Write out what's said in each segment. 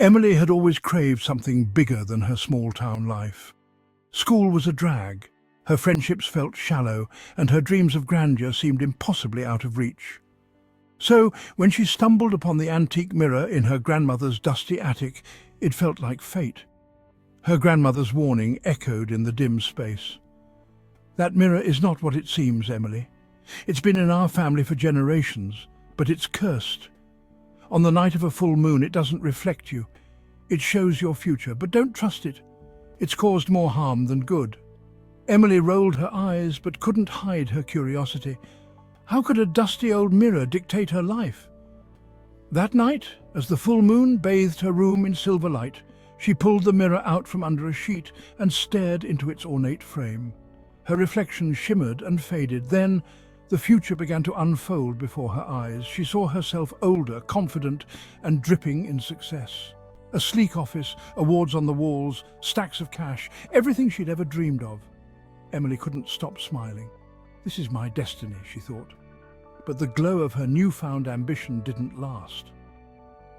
Emily had always craved something bigger than her small-town life. School was a drag, her friendships felt shallow, and her dreams of grandeur seemed impossibly out of reach. So, when she stumbled upon the antique mirror in her grandmother's dusty attic, it felt like fate. Her grandmother's warning echoed in the dim space. "That mirror is not what it seems, Emily. It's been in our family for generations, but it's cursed. On the night of a full moon, it doesn't reflect you. It shows your future, but don't trust it. It's caused more harm than good." Emily rolled her eyes, but couldn't hide her curiosity. How could a dusty old mirror dictate her life? That night, as the full moon bathed her room in silver light, she pulled the mirror out from under a sheet and stared into its ornate frame. Her reflection shimmered and faded. Then, the future began to unfold before her eyes. She saw herself older, confident, and dripping in success. A sleek office, awards on the walls, stacks of cash, everything she'd ever dreamed of. Emily couldn't stop smiling. "This is my destiny," she thought. But the glow of her newfound ambition didn't last.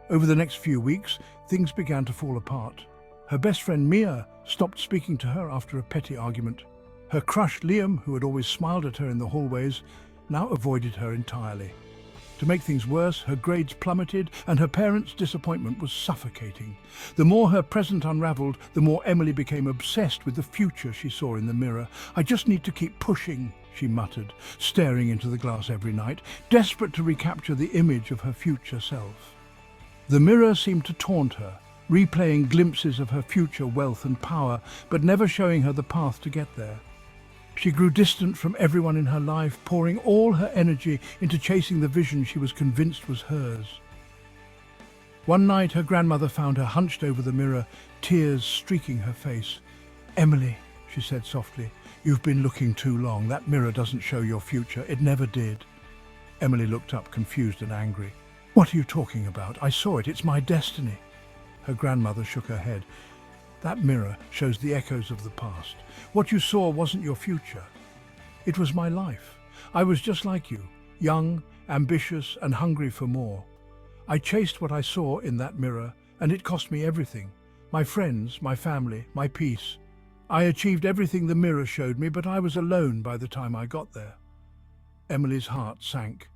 Over the next few weeks, things began to fall apart. Her best friend Mia stopped speaking to her after a petty argument. Her crush Liam, who had always smiled at her in the hallways, now avoided her entirely. To make things worse, her grades plummeted and her parents' disappointment was suffocating. The more her present unraveled, the more Emily became obsessed with the future she saw in the mirror. "I just need to keep pushing," she muttered, staring into the glass every night, desperate to recapture the image of her future self. The mirror seemed to taunt her, replaying glimpses of her future wealth and power, but never showing her the path to get there. She grew distant from everyone in her life, pouring all her energy into chasing the vision she was convinced was hers. One night, her grandmother found her hunched over the mirror, tears streaking her face. "Emily," she said softly, "you've been looking too long. That mirror doesn't show your future. It never did." Emily looked up, confused and angry. "What are you talking about? I saw it. It's my destiny." Her grandmother shook her head. "That mirror shows the echoes of the past. What you saw wasn't your future. It was my life. I was just like you, young, ambitious, and hungry for more. I chased what I saw in that mirror, and it cost me everything. My friends, my family, my peace. I achieved everything the mirror showed me, but I was alone by the time I got there." Emily's heart sank.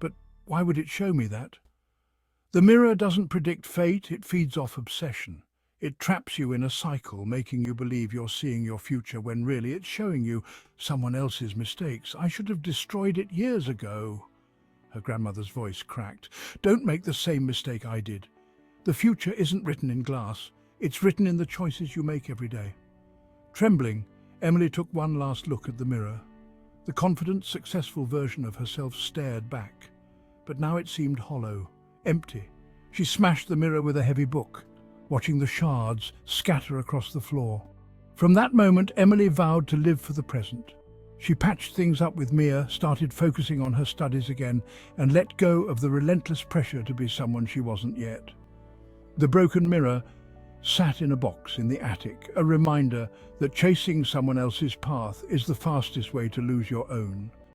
"But why would it show me that?" "The mirror doesn't predict fate, it feeds off obsession. It traps you in a cycle, making you believe you're seeing your future when really it's showing you someone else's mistakes. I should have destroyed it years ago." Her grandmother's voice cracked. "Don't make the same mistake I did. The future isn't written in glass. It's written in the choices you make every day." Trembling, Emily took one last look at the mirror. The confident, successful version of herself stared back. But now it seemed hollow, empty. She smashed the mirror with a heavy book, watching the shards scatter across the floor. From that moment, Emily vowed to live for the present. She patched things up with Mia, started focusing on her studies again, and let go of the relentless pressure to be someone she wasn't yet. The broken mirror sat in a box in the attic, a reminder that chasing someone else's path is the fastest way to lose your own.